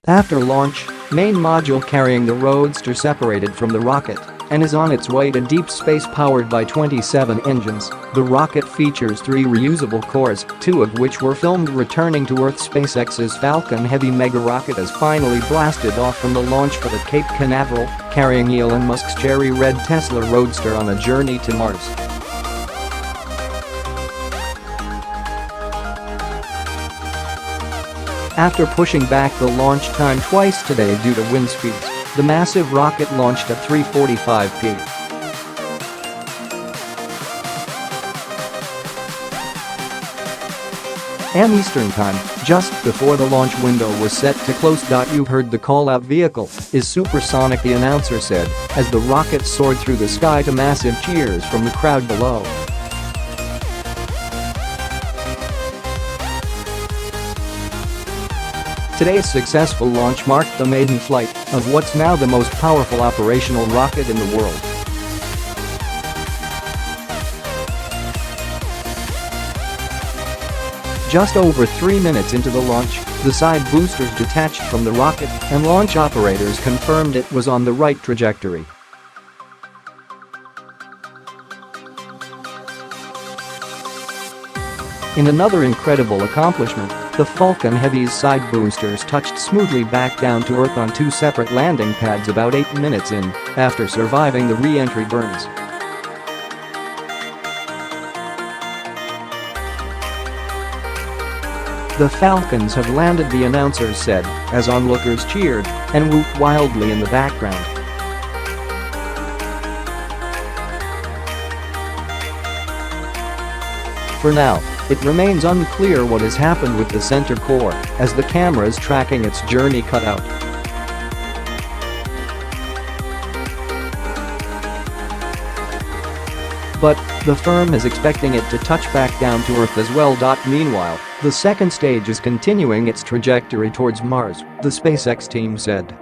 After launch, main module carrying the Roadster separated from the rocket and is on its way to deep space powered by 27 engines. The rocket features 3 reusable cores, 2 of which were filmed returning to Earth. SpaceX's Falcon Heavy mega rocket has finally blasted off from the launch pad at Cape Canaveral, carrying Elon Musk's cherry red Tesla Roadster on a journey to Mars. After pushing back the launch time twice today due to wind speeds, the massive rocket launched at 3:45 p.m. Eastern Time, just before the launch window was set to close. "You heard the call-out vehicle is supersonic," the announcer said, as the rocket soared through the sky to massive cheers from the crowd below. Today's successful launch marked the maiden flight of what's now the most powerful operational rocket in the world. Just over 3 minutes into the launch, the side boosters detached from the rocket and launch operators confirmed it was on the right trajectory. In another incredible accomplishment, the Falcon Heavy's side boosters touched smoothly back down to Earth on 2 separate landing pads about 8 minutes in, after surviving the re-entry burns. "The Falcons have landed," the announcers said, as onlookers cheered and whooped wildly in the background. For now, it remains unclear what has happened with the center core, as the cameras tracking its journey cut out. But the firm is expecting it to touch back down to Earth as well. Meanwhile, the second stage is continuing its trajectory towards Mars, the SpaceX team said.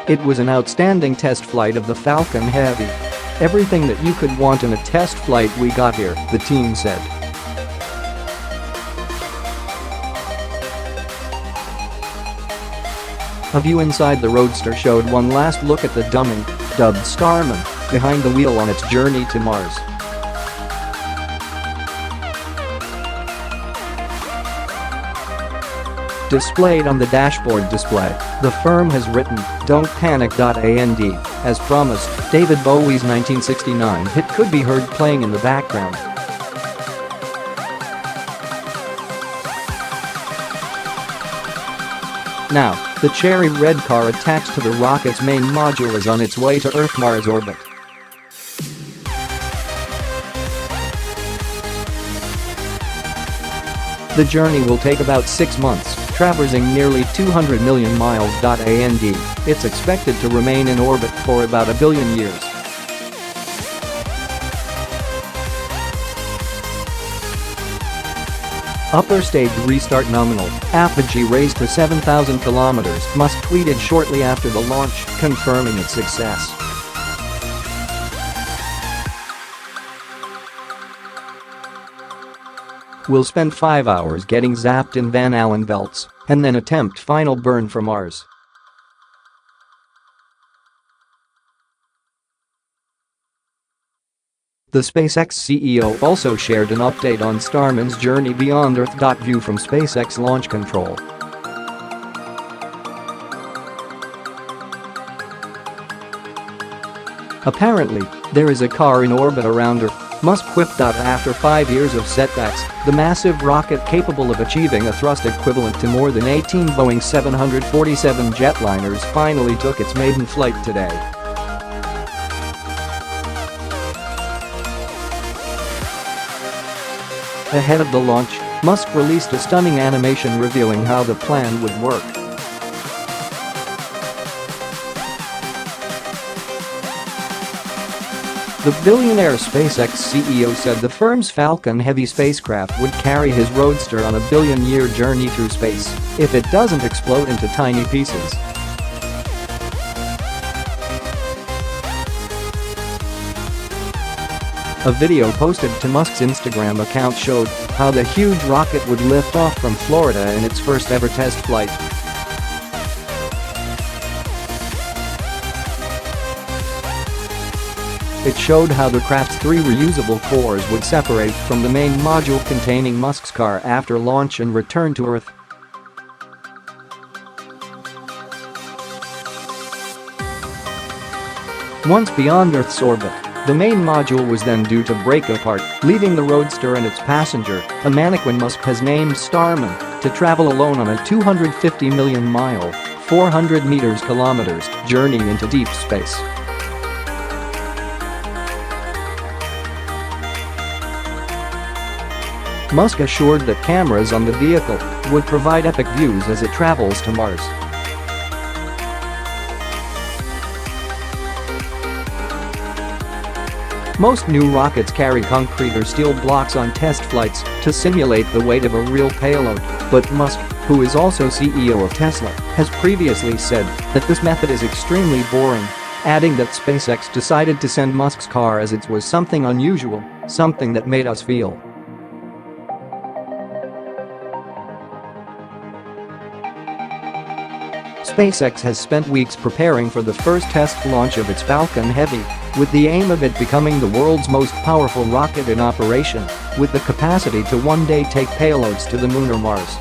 "It was an outstanding test flight of the Falcon Heavy. Everything that you could want in a test flight we got here," the team said. A view inside the Roadster showed one last look at the dummy, dubbed Starman, behind the wheel on its journey to Mars. Displayed on the dashboard display, the firm has written, "Don't panic." And as promised, David Bowie's 1969 hit could be heard playing in the background. Now, the cherry red car attached to the rocket's main module is on its way to Earth-Mars orbit. The journey will take about 6 months, traversing nearly 200 million miles. And it's expected to remain in orbit for about 1 billion years. Upper stage restart nominal, apogee raised to 7,000 kilometers, Musk tweeted shortly after the launch, confirming its success. "We'll spend 5 hours getting zapped in Van Allen belts and then attempt final burn for Mars." The SpaceX CEO also shared an update on Starman's journey beyond Earth. View from SpaceX Launch Control. "Apparently, there is a car in orbit around Earth," Musk quipped. After 5 years of setbacks, the massive rocket capable of achieving a thrust equivalent to more than 18 Boeing 747 jetliners finally took its maiden flight today. Ahead of the launch, Musk released a stunning animation revealing how the plan would work. The billionaire SpaceX CEO said the firm's Falcon Heavy spacecraft would carry his Roadster on a billion-year journey through space if it doesn't explode into tiny pieces. A video posted to Musk's Instagram account showed how the huge rocket would lift off from Florida in its first ever test flight. It showed how the craft's three reusable cores would separate from the main module containing Musk's car after launch and return to Earth. Once beyond Earth's orbit, the main module was then due to break apart, leaving the Roadster and its passenger, a mannequin Musk has named Starman, to travel alone on a 250 million-mile (400 kilometers) journey into deep space. Musk assured that cameras on the vehicle would provide epic views as it travels to Mars. Most new rockets carry concrete or steel blocks on test flights to simulate the weight of a real payload, but Musk, who is also CEO of Tesla, has previously said that this method is extremely boring, adding that SpaceX decided to send Musk's car as it was something unusual, something that made us feel. SpaceX has spent weeks preparing for the first test launch of its Falcon Heavy, with the aim of it becoming the world's most powerful rocket in operation, with the capacity to one day take payloads to the Moon or Mars.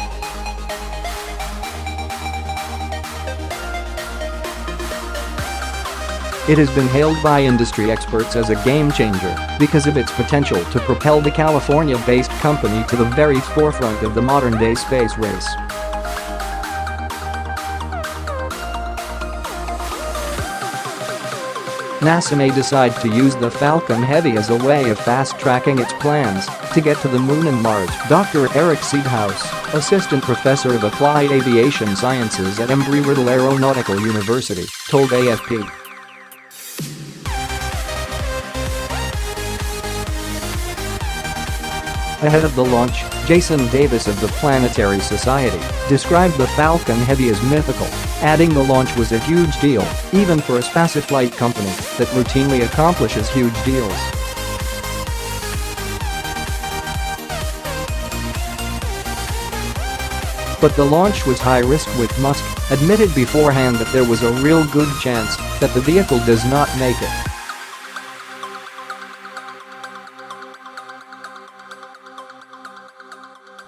It has been hailed by industry experts as a game-changer because of its potential to propel the California-based company to the very forefront of the modern-day space race. NASA may decide to use the Falcon Heavy as a way of fast-tracking its plans to get to the Moon and Mars. Dr. Eric Seedhouse, assistant professor of applied aviation sciences at Embry-Riddle Aeronautical University, told AFP. Ahead of the launch, Jason Davis of the Planetary Society described the Falcon Heavy as mythical, adding the launch was a huge deal, even for a spaceflight company that routinely accomplishes huge deals. But the launch was high risk, with Musk admitted beforehand that there was a real good chance that the vehicle does not make it.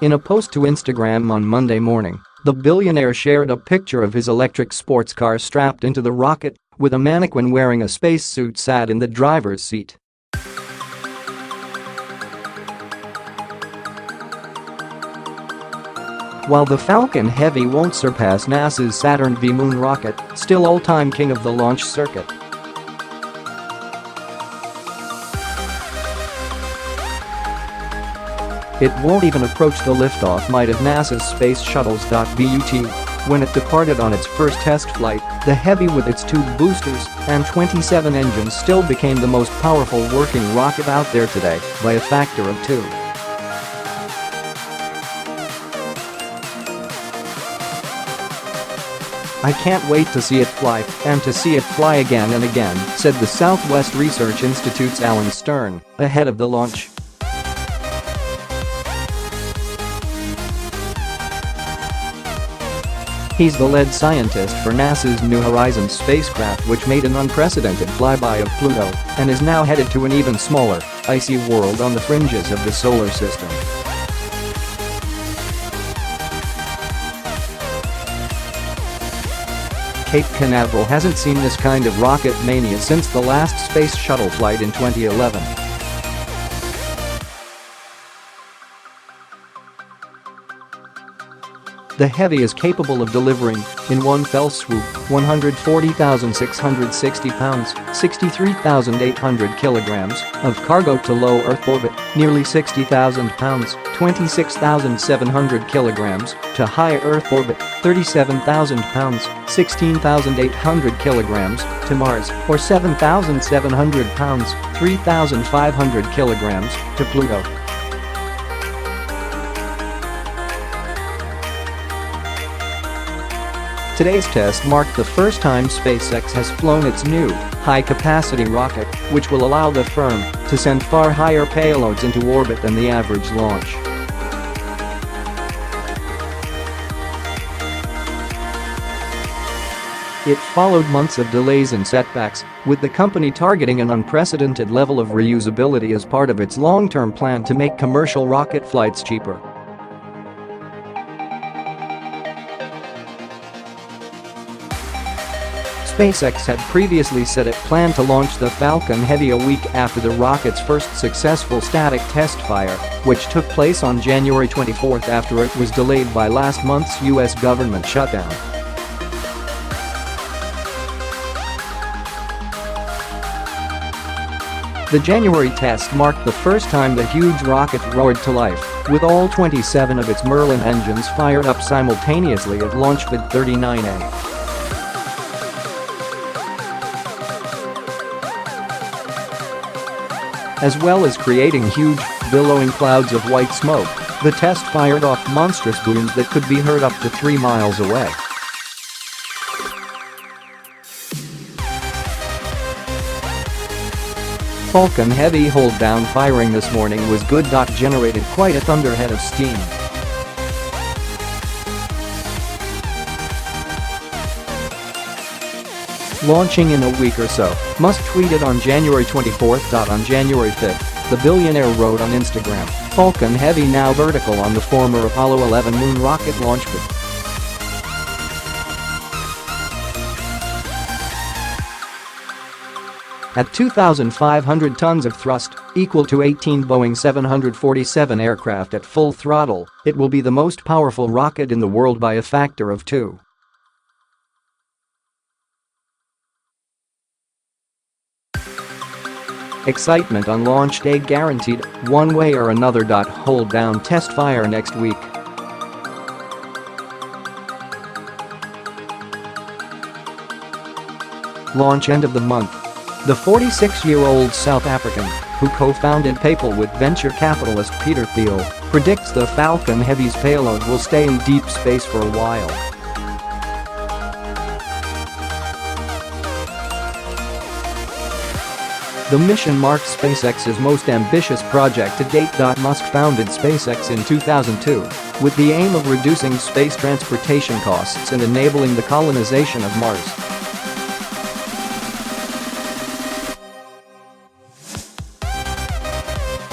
In a post to Instagram on Monday morning, the billionaire shared a picture of his electric sports car strapped into the rocket, with a mannequin wearing a spacesuit sat in the driver's seat. While the Falcon Heavy won't surpass NASA's Saturn V Moon rocket, still all-time king of the launch circuit, it won't even approach the liftoff might of NASA's Space Shuttle's .but when it departed on its first test flight. The Heavy, with its 2 boosters and 27 engines, still became the most powerful working rocket out there today by a factor of 2. "I can't wait to see it fly, and to see it fly again and again," said the Southwest Research Institute's Alan Stern, ahead of the launch. He's the lead scientist for NASA's New Horizons spacecraft, which made an unprecedented flyby of Pluto and is now headed to an even smaller, icy world on the fringes of the solar system. Cape Canaveral hasn't seen this kind of rocket mania since the last space shuttle flight in 2011. The Heavy is capable of delivering, in one fell swoop, 140,660 pounds, 63,800 kilograms, of cargo to low Earth orbit, nearly 60,000 pounds, 26,700 kilograms, to high Earth orbit, 37,000 pounds, 16,800 kilograms, to Mars, or 7,700 pounds, 3,500 kilograms, to Pluto. Today's test marked the first time SpaceX has flown its new, high-capacity rocket, which will allow the firm to send far higher payloads into orbit than the average launch. It followed months of delays and setbacks, with the company targeting an unprecedented level of reusability as part of its long-term plan to make commercial rocket flights cheaper. SpaceX had previously said it planned to launch the Falcon Heavy a week after the rocket's first successful static test fire, which took place on January 24 after it was delayed by last month's U.S. government shutdown. The January test marked the first time the huge rocket roared to life, with all 27 of its Merlin engines fired up simultaneously at launch pad 39A. As well as creating huge, billowing clouds of white smoke, the test fired off monstrous booms that could be heard up to 3 miles away. Falcon Heavy hold-down firing this morning was good. Generated quite a thunderhead of steam. Launching in a week or so, Musk tweeted on January 24. On January 5, the billionaire wrote on Instagram, "Falcon Heavy now vertical on the former Apollo 11 moon rocket launch pad." At 2,500 tons of thrust, equal to 18 Boeing 747 aircraft at full throttle, it will be the most powerful rocket in the world by a factor of 2. Excitement on launch day guaranteed, one way or another. Hold down test fire next week. Launch end of the month. The 46-year-old South African, who co-founded PayPal with venture capitalist Peter Thiel, predicts the Falcon Heavy's payload will stay in deep space for a while. The mission marks SpaceX's most ambitious project to date. Musk founded SpaceX in 2002 with the aim of reducing space transportation costs and enabling the colonization of Mars.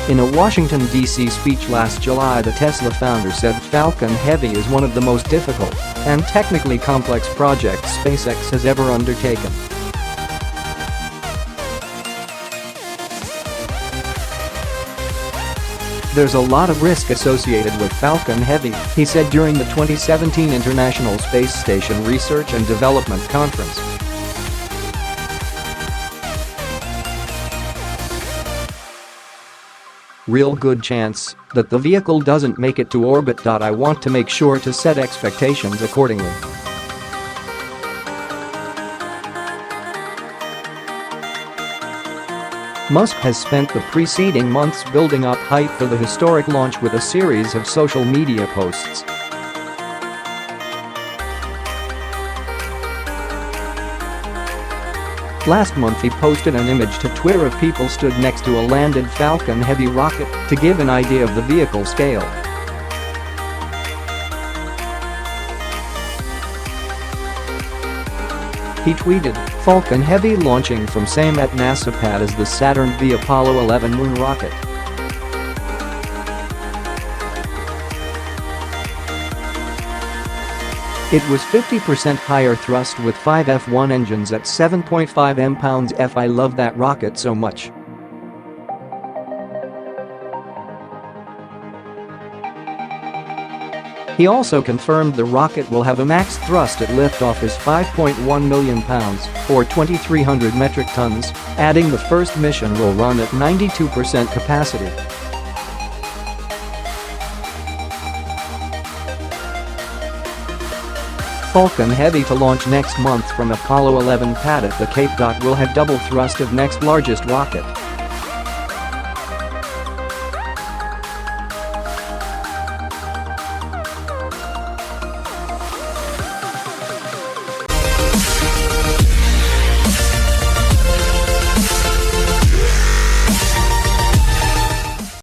In a Washington, D.C. speech last July, the Tesla founder said Falcon Heavy is one of the most difficult and technically complex projects SpaceX has ever undertaken. "There's a lot of risk associated with Falcon Heavy," he said during the 2017 International Space Station Research and Development Conference. "Real good chance that the vehicle doesn't make it to orbit. I want to make sure to set expectations accordingly." Musk has spent the preceding months building up hype for the historic launch with a series of social media posts. Last month he posted an image to Twitter of people stood next to a landed Falcon Heavy rocket to give an idea of the vehicle's scale. He tweeted, "Falcon Heavy launching from same at NASA pad as the Saturn V Apollo 11 moon rocket." It was 50% higher thrust with 5 F1 engines at 7.5 mph. I love that rocket so much. He also confirmed the rocket will have a max thrust at liftoff is 5.1 million pounds, or 2,300 metric tons, adding the first mission will run at 92% capacity. Falcon Heavy to launch next month from Apollo 11 pad at the Cape. Will have double thrust of next largest rocket.